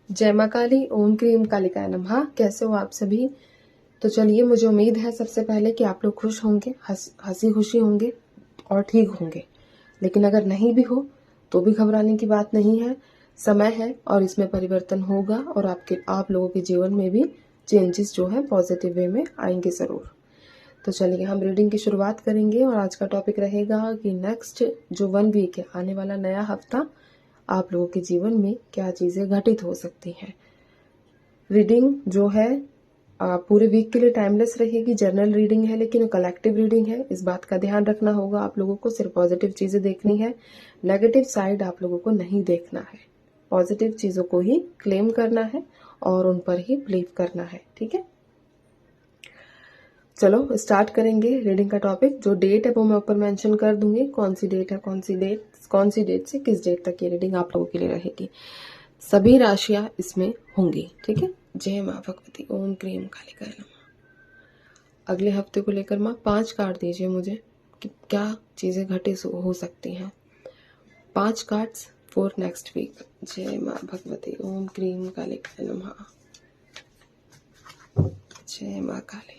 जय माँ काली, ओम क्रीम कालिकाय नमः। कैसे हो आप सभी? तो चलिए, मुझे उम्मीद है सबसे पहले कि आप लोग खुश होंगे, हंसी खुशी होंगे और ठीक होंगे। लेकिन अगर नहीं भी हो तो भी घबराने की बात नहीं है। समय है और इसमें परिवर्तन होगा और आप लोगों के जीवन में भी चेंजेस जो है पॉजिटिव वे में आएंगे ज़रूर। तो चलिए, हम रीडिंग की शुरुआत करेंगे और आज का टॉपिक रहेगा कि नेक्स्ट जो 1 वीक है, आने वाला नया हफ्ता आप लोगों के जीवन में क्या चीज़ें घटित हो सकती हैं। रीडिंग जो है पूरे वीक के लिए टाइमलेस रहेगी। जर्नल रीडिंग है लेकिन कलेक्टिव रीडिंग है, इस बात का ध्यान रखना होगा आप लोगों को। सिर्फ पॉजिटिव चीज़ें देखनी है, नेगेटिव साइड आप लोगों को नहीं देखना है। पॉजिटिव चीज़ों को ही क्लेम करना है और उन पर ही बिलीव करना है, ठीक है। चलो स्टार्ट करेंगे रीडिंग का टॉपिक। जो डेट है वो मैं ऊपर मेंशन कर दूंगी, कौन सी डेट है, कौन सी डेट से किस डेट तक ये रीडिंग आप लोगों के लिए रहेगी। सभी राशियां इसमें होंगी, ठीक है। जय माँ भगवती, ओम क्रीम कालिकाय नमः। अगले हफ्ते को लेकर माँ 5 कार्ड दीजिए मुझे कि क्या चीजें घटित हो सकती हैं। 5 कार्ड्स फॉर नेक्स्ट वीक। जय माँ भगवती, ओम क्रीम कालिकाय नमः। जय माँ काली।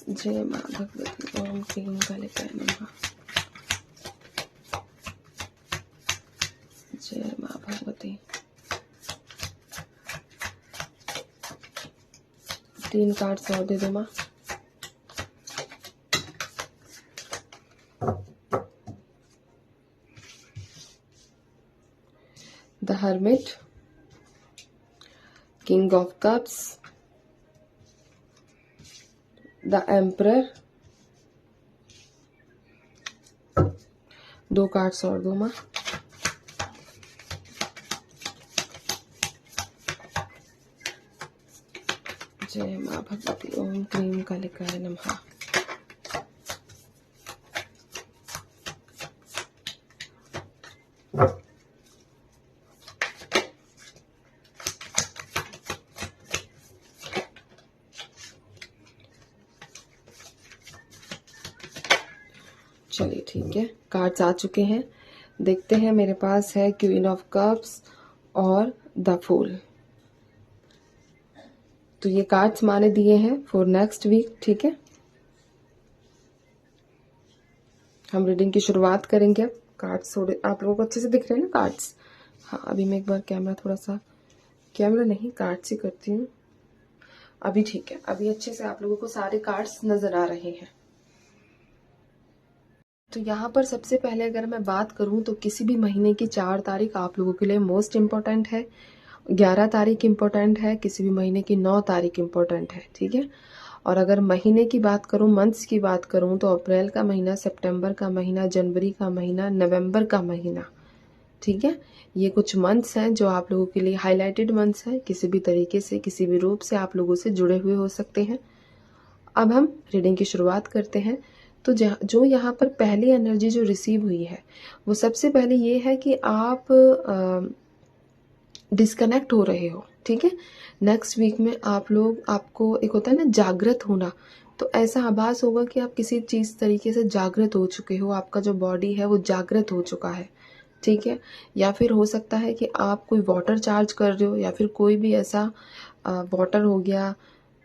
जय माँ भगवती, ओम क्रीम कालिकाय नमः। जय माँ भगवती। 3 कार्ड्स और दे दो माँ। The hermit, king of cups, the emperor. 2 cards और दो माँ। जय माँ भगवती, ओम क्रीम कालिकाय नमः। चलिए ठीक है, कार्ड्स आ चुके हैं। देखते हैं, मेरे पास है क्वीन ऑफ कप्स और द फूल। तो ये कार्ड्स माने दिए हैं फॉर नेक्स्ट वीक, ठीक है। हम रीडिंग की शुरुआत करेंगे अब। कार्ड्स थोड़े आप लोगों को अच्छे से दिख रहे हैं ना कार्ड्स? हाँ, अभी मैं एक बार कैमरा नहीं, कार्ड्स ही करती हूँ। अभी ठीक है, अभी अच्छे से आप लोगों को सारे कार्ड्स नजर आ रहे हैं। तो यहाँ पर सबसे पहले अगर मैं बात करूँ तो किसी भी महीने की 4 तारीख आप लोगों के लिए मोस्ट इम्पोर्टेंट है। 11 तारीख इम्पोर्टेंट है। किसी भी महीने की 9 तारीख इम्पोर्टेंट है, ठीक है। और अगर महीने की बात करूँ, मंथ्स की बात करूँ, तो अप्रैल का महीना, सितंबर का महीना, जनवरी का महीना, नवंबर का महीना, ठीक है। ये कुछ मंथ्स हैं जो आप लोगों के लिए हाईलाइटेड मंथ्स हैं। किसी भी तरीके से, किसी भी रूप से आप लोगों से जुड़े हुए हो सकते हैं। अब हम रीडिंग की शुरुआत करते हैं। तो जो यहाँ पर पहली एनर्जी जो रिसीव हुई है वो सबसे पहले ये है कि आप डिस्कनेक्ट हो रहे हो, ठीक है। नेक्स्ट वीक में आपको एक होता है ना जागृत होना, तो ऐसा आभास होगा कि आप किसी चीज तरीके से जागृत हो चुके हो। आपका जो बॉडी है वो जागृत हो चुका है, ठीक है। या फिर हो सकता है कि आप कोई वाटर चार्ज कर रहे हो, या फिर कोई भी ऐसा वाटर हो गया,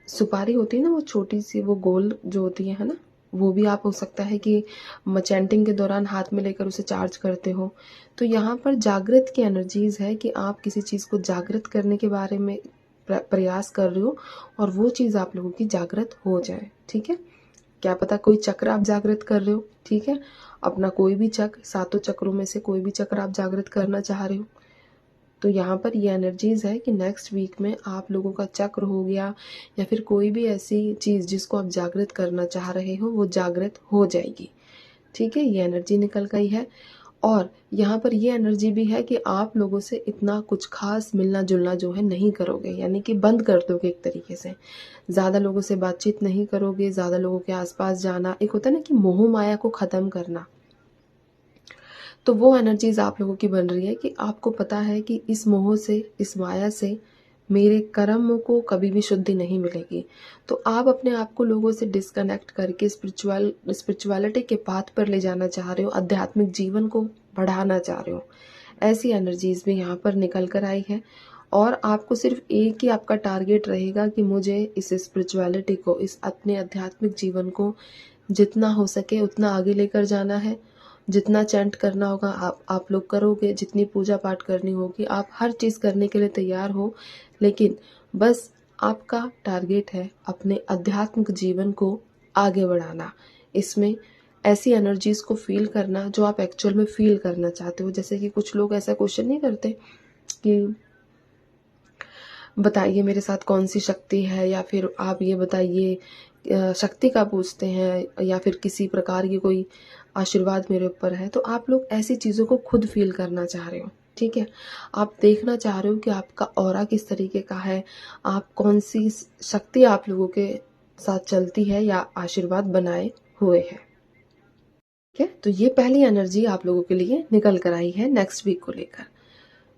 सुपारी होती है ना वो छोटी सी, वो गोल जो होती है ना, वो भी आप हो सकता है कि चैंटिंग के दौरान हाथ में लेकर उसे चार्ज करते हो। तो यहाँ पर जागृत की एनर्जीज है कि आप किसी चीज़ को जागृत करने के बारे में प्रयास कर रहे हो और वो चीज़ आप लोगों की जागृत हो जाए, ठीक है। क्या पता कोई चक्र आप जागृत कर रहे हो, ठीक है। अपना कोई भी चक्र, 7 चक्रों में से कोई भी चक्र आप जागृत करना चाह रहे हो। तो यहाँ पर ये एनर्जीज है कि नेक्स्ट वीक में आप लोगों का चक्र हो गया या फिर कोई भी ऐसी चीज़ जिसको आप जागृत करना चाह रहे हो वो जागृत हो जाएगी, ठीक है। ये एनर्जी निकल गई है। और यहाँ पर ये एनर्जी भी है कि आप लोगों से इतना कुछ खास मिलना जुलना जो है नहीं करोगे, यानी कि बंद कर दोगे एक तरीके से। ज़्यादा लोगों से बातचीत नहीं करोगे, ज़्यादा लोगों के आसपास जाना, एक होता है ना कि मोह माया को ख़त्म करना। तो वो एनर्जीज आप लोगों की बन रही है कि आपको पता है कि इस मोह से, इस माया से मेरे कर्मों को कभी भी शुद्धि नहीं मिलेगी। तो आप अपने आप को लोगों से डिस्कनेक्ट करके स्पिरिचुअलिटी के पाथ पर ले जाना चाह रहे हो, आध्यात्मिक जीवन को बढ़ाना चाह रहे हो। ऐसी एनर्जीज भी यहाँ पर निकल कर आई है। और आपको सिर्फ एक ही आपका टारगेट रहेगा कि मुझे इस स्पिरिचुअलिटी को, इस अपने आध्यात्मिक जीवन को जितना हो सके उतना आगे लेकर जाना है। जितना चैंट करना होगा आप लोग करोगे, जितनी पूजा पाठ करनी होगी आप हर चीज़ करने के लिए तैयार हो। लेकिन बस आपका टारगेट है अपने आध्यात्मिक जीवन को आगे बढ़ाना। इसमें ऐसी एनर्जीज़ को फील करना जो आप एक्चुअल में फील करना चाहते हो। जैसे कि कुछ लोग ऐसा क्वेश्चन नहीं करते कि बताइए मेरे साथ कौन सी शक्ति है, या फिर आप ये बताइए, शक्ति का पूछते हैं, या फिर किसी प्रकार की कोई आशीर्वाद मेरे ऊपर है। तो आप लोग ऐसी चीज़ों को खुद फील करना चाह रहे हो, ठीक है। आप देखना चाह रहे हो कि आपका ऑरा किस तरीके का है, आप कौन सी शक्ति आप लोगों के साथ चलती है या आशीर्वाद बनाए हुए है, ठीक है। तो ये पहली एनर्जी आप लोगों के लिए निकल कर आई है नेक्स्ट वीक को लेकर।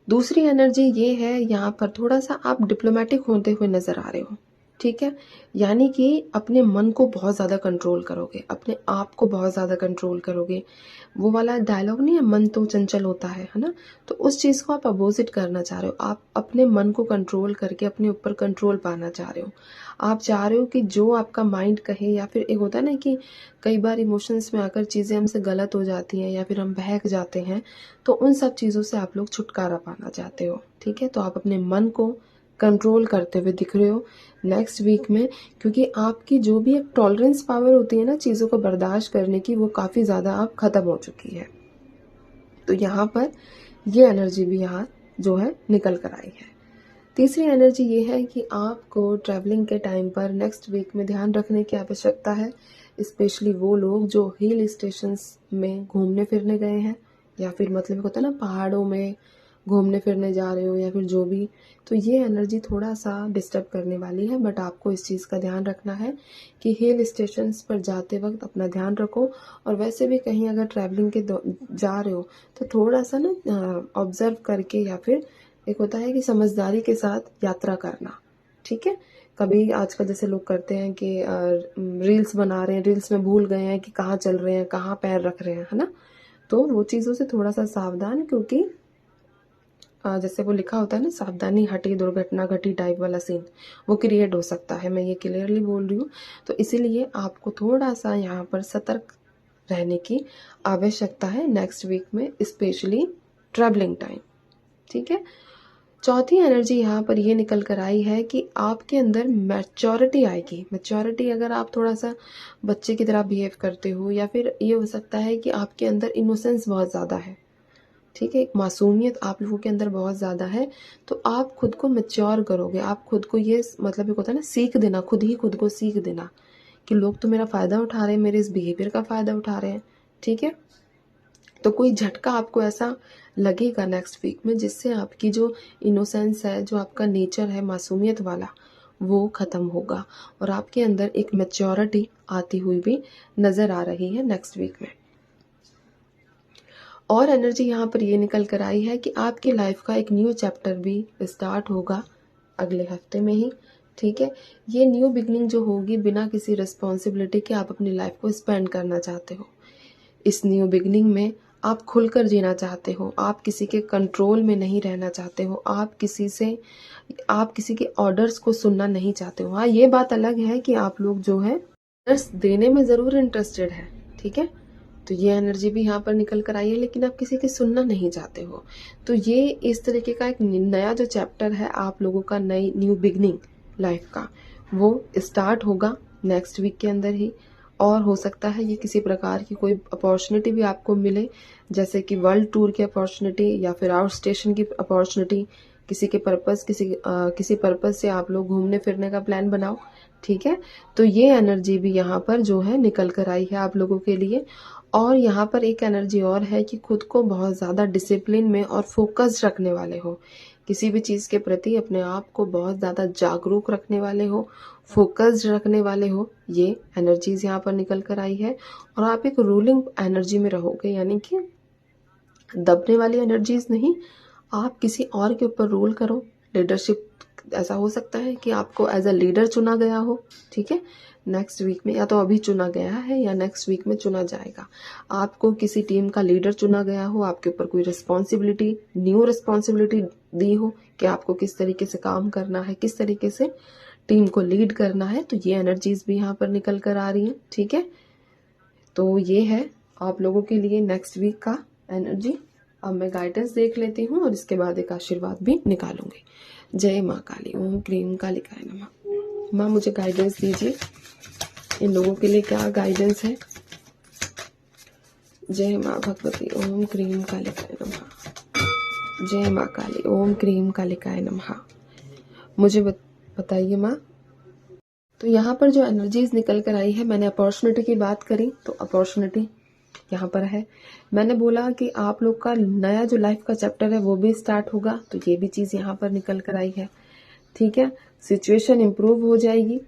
दूसरी एनर्जी ये है, यहाँ पर थोड़ा सा आप डिप्लोमेटिक होते हुए नजर आ रहे हो, ठीक है। यानी कि अपने मन को बहुत ज़्यादा कंट्रोल करोगे, अपने आप को बहुत ज़्यादा कंट्रोल करोगे। वो वाला डायलॉग नहीं है, मन तो चंचल होता है ना। तो उस चीज़ को आप अपोजिट करना चाह रहे हो। आप अपने मन को कंट्रोल करके अपने ऊपर कंट्रोल पाना चाह रहे हो। आप चाह रहे हो कि जो आपका माइंड कहे, या फिर एक होता है ना कि कई बार इमोशंस में आकर चीज़ें हमसे गलत हो जाती हैं या फिर हम बहक जाते हैं, तो उन सब चीज़ों से आप लोग छुटकारा पाना चाहते हो, ठीक है। तो आप अपने मन को कंट्रोल करते हुए दिख रहे हो नेक्स्ट वीक में, क्योंकि आपकी जो भी एक टॉलरेंस पावर होती है ना चीज़ों को बर्दाश्त करने की, वो काफ़ी ज़्यादा अब ख़त्म हो चुकी है। तो यहाँ पर ये एनर्जी भी यहाँ जो है निकल कर आई है। तीसरी एनर्जी ये है कि आपको ट्रैवलिंग के टाइम पर नेक्स्ट वीक में ध्यान रखने की आवश्यकता है। स्पेशली वो लोग जो हिल स्टेशंस में घूमने फिरने गए हैं, या फिर मतलब होता है ना पहाड़ों में घूमने फिरने जा रहे हो, या फिर जो भी। तो ये एनर्जी थोड़ा सा डिस्टर्ब करने वाली है, बट आपको इस चीज़ का ध्यान रखना है कि हिल स्टेशंस पर जाते वक्त अपना ध्यान रखो। और वैसे भी कहीं अगर ट्रैवलिंग के जा रहे हो तो थोड़ा सा ना ऑब्जर्व करके, या फिर एक होता है कि समझदारी के साथ यात्रा करना, ठीक है। कभी आजकल जैसे लोग करते हैं कि रील्स बना रहे हैं, रील्स में भूल गए हैं कि कहाँ चल रहे हैं, कहाँ पैर रख रहे हैं, है ना। तो वो चीज़ों से थोड़ा सा सावधान, क्योंकि जैसे वो लिखा होता है ना, सावधानी हटी दुर्घटना घटी टाइप वाला सीन वो क्रिएट हो सकता है। मैं ये क्लियरली बोल रही हूँ। तो इसीलिए आपको थोड़ा सा यहाँ पर सतर्क रहने की आवश्यकता है नेक्स्ट वीक में, स्पेशली ट्रैवलिंग टाइम, ठीक है। चौथी एनर्जी यहाँ पर ये निकल कर आई है कि आपके अंदर मैच्योरिटी आएगी। मैच्योरिटी, अगर आप थोड़ा सा बच्चे की तरह बिहेव करते हो, या फिर ये हो सकता है कि आपके अंदर इनोसेंस बहुत ज़्यादा है, ठीक है, एक मासूमियत आप लोगों के अंदर बहुत ज़्यादा है। तो आप खुद को मैच्योर करोगे। आप खुद को ये मतलब एक होता है ना सीख देना, खुद ही खुद को सीख देना कि लोग तो मेरा फ़ायदा उठा रहे हैं, मेरे इस बिहेवियर का फ़ायदा उठा रहे हैं, ठीक है। तो कोई झटका आपको ऐसा लगेगा नेक्स्ट वीक में, जिससे आपकी जो इनोसेंस है, जो आपका नेचर है मासूमियत वाला, वो ख़त्म होगा और आपके अंदर एक मैच्योरिटी आती हुई भी नज़र आ रही है नेक्स्ट वीक में। और एनर्जी यहाँ पर ये निकल कर आई है कि आपकी लाइफ का एक न्यू चैप्टर भी स्टार्ट होगा अगले हफ्ते में ही, ठीक है। ये न्यू बिगनिंग जो होगी, बिना किसी रिस्पॉन्सिबिलिटी के आप अपनी लाइफ को स्पेंड करना चाहते हो। इस न्यू बिगनिंग में आप खुलकर जीना चाहते हो, आप किसी के कंट्रोल में नहीं रहना चाहते हो, आप किसी के ऑर्डर्स को सुनना नहीं चाहते हो। हाँ, ये बात अलग है कि आप लोग जो है ऑर्डर्स देने में ज़रूर इंटरेस्टेड है, ठीक है। तो ये एनर्जी भी यहाँ पर निकल कर आई है, लेकिन आप किसी की सुनना नहीं चाहते हो। तो ये इस तरीके का एक नया जो चैप्टर है आप लोगों का, नई न्यू बिगनिंग लाइफ का, वो स्टार्ट होगा नेक्स्ट वीक के अंदर ही। और हो सकता है ये किसी प्रकार की कोई अपॉर्चुनिटी भी आपको मिले, जैसे कि वर्ल्ड टूर की अपॉर्चुनिटी, या फिर आउट स्टेशन की अपॉर्चुनिटी। किसी पर्पस से आप लोग घूमने फिरने का प्लान बनाओ, ठीक है। तो ये एनर्जी भी यहाँ पर जो है निकल कर आई है आप लोगों के लिए। और यहाँ पर एक एनर्जी और है कि खुद को बहुत ज़्यादा डिसिप्लिन में और फोकस्ड रखने वाले हो, किसी भी चीज़ के प्रति अपने आप को बहुत ज़्यादा जागरूक रखने वाले हो, फोकस्ड रखने वाले हो। ये एनर्जीज यहाँ पर निकल कर आई है। और आप एक रूलिंग एनर्जी में रहोगे, यानी कि दबने वाली एनर्जीज नहीं, आप किसी और के ऊपर रूल करो, लीडरशिप, ऐसा हो सकता है कि आपको एज अ लीडर चुना गया हो, ठीक है, नेक्स्ट वीक में, या तो अभी चुना गया है या नेक्स्ट वीक में चुना जाएगा। आपको किसी टीम का लीडर चुना गया हो, आपके ऊपर कोई रिस्पॉन्सिबिलिटी, न्यू रिस्पॉन्सिबिलिटी दी हो कि आपको किस तरीके से काम करना है, किस तरीके से टीम को लीड करना है, तो ये एनर्जीज भी यहाँ पर निकल कर आ रही हैं, ठीक है। तो ये है आप लोगों के लिए नेक्स्ट वीक का एनर्जी। अब मैं गाइडेंस देख लेती हूँ और इसके बाद एक आशीर्वाद भी निकालूंगी। जय माँ काली, ओम क्रीम कालिकाय नमः। माँ मुझे गाइडेंस दीजिए, इन लोगों के लिए क्या गाइडेंस है। जय माँ भगवती, ओम क्रीम कालिकाय नमः। जय माँ काली, ओम क्रीम कालिकाय नमः। मुझे बताइए माँ। तो यहाँ पर जो एनर्जीज निकल कर आई है, मैंने अपॉर्चुनिटी की बात करी तो अपॉर्चुनिटी यहाँ पर है। मैंने बोला कि आप लोग का नया जो लाइफ का चैप्टर है वो भी स्टार्ट होगा, तो ये भी चीज़ यहाँ पर निकल कर आई है, ठीक है। सिचुएशन इम्प्रूव हो जाएगी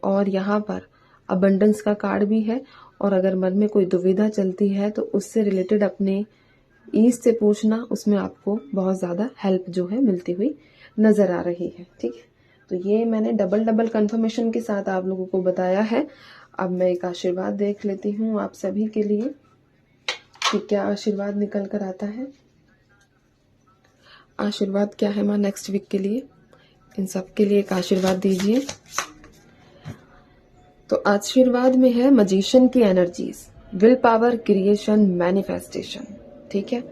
और यहाँ पर अबंडेंस का कार्ड भी है। और अगर मन में कोई दुविधा चलती है तो उससे रिलेटेड अपने ईस्ट से पूछना, उसमें आपको बहुत ज़्यादा हेल्प जो है मिलती हुई नज़र आ रही है, ठीक है। तो ये मैंने डबल कंफर्मेशन के साथ आप लोगों को बताया है। अब मैं एक आशीर्वाद देख लेती हूँ आप सभी के लिए कि क्या आशीर्वाद निकल कर आता है। आशीर्वाद क्या है माँ नेक्स्ट वीक के लिए, इन सब के लिए एक आशीर्वाद दीजिए। तो आशीर्वाद में है मजिशियन की energies, will power, creation, manifestation, ठीक है।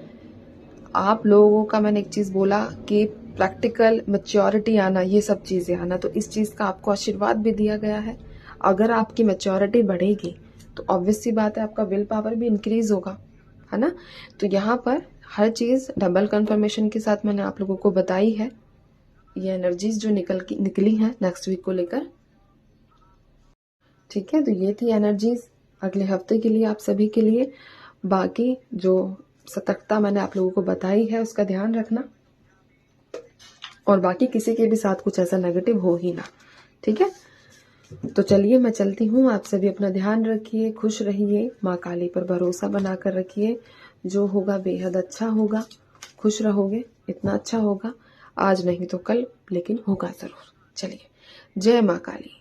आप लोगों का मैंने एक चीज बोला कि प्रैक्टिकल मैच्योरिटी आना, ये सब चीजें आना, तो इस चीज का आपको आशीर्वाद भी दिया गया है। अगर आपकी मैच्योरिटी बढ़ेगी तो ऑब्वियस सी बात है आपका विल पावर भी इंक्रीज होगा, है ना। तो यहाँ पर हर चीज डबल कंफर्मेशन के साथ मैंने आप लोगों को बताई है। ये एनर्जीज जो निकली हैं नेक्स्ट वीक को लेकर, ठीक है। तो ये थी एनर्जीज अगले हफ्ते के लिए आप सभी के लिए। बाकी जो सतर्कता मैंने आप लोगों को बताई है उसका ध्यान रखना, और बाकी किसी के भी साथ कुछ ऐसा नेगेटिव हो ही ना, ठीक है। तो चलिए मैं चलती हूँ, आप सभी अपना ध्यान रखिए, खुश रहिए, माँ काली पर भरोसा बनाकर रखिए। जो होगा बेहद अच्छा होगा, खुश रहोगे, इतना अच्छा होगा, आज नहीं तो कल, लेकिन होगा जरूर। चलिए, जय माँ काली।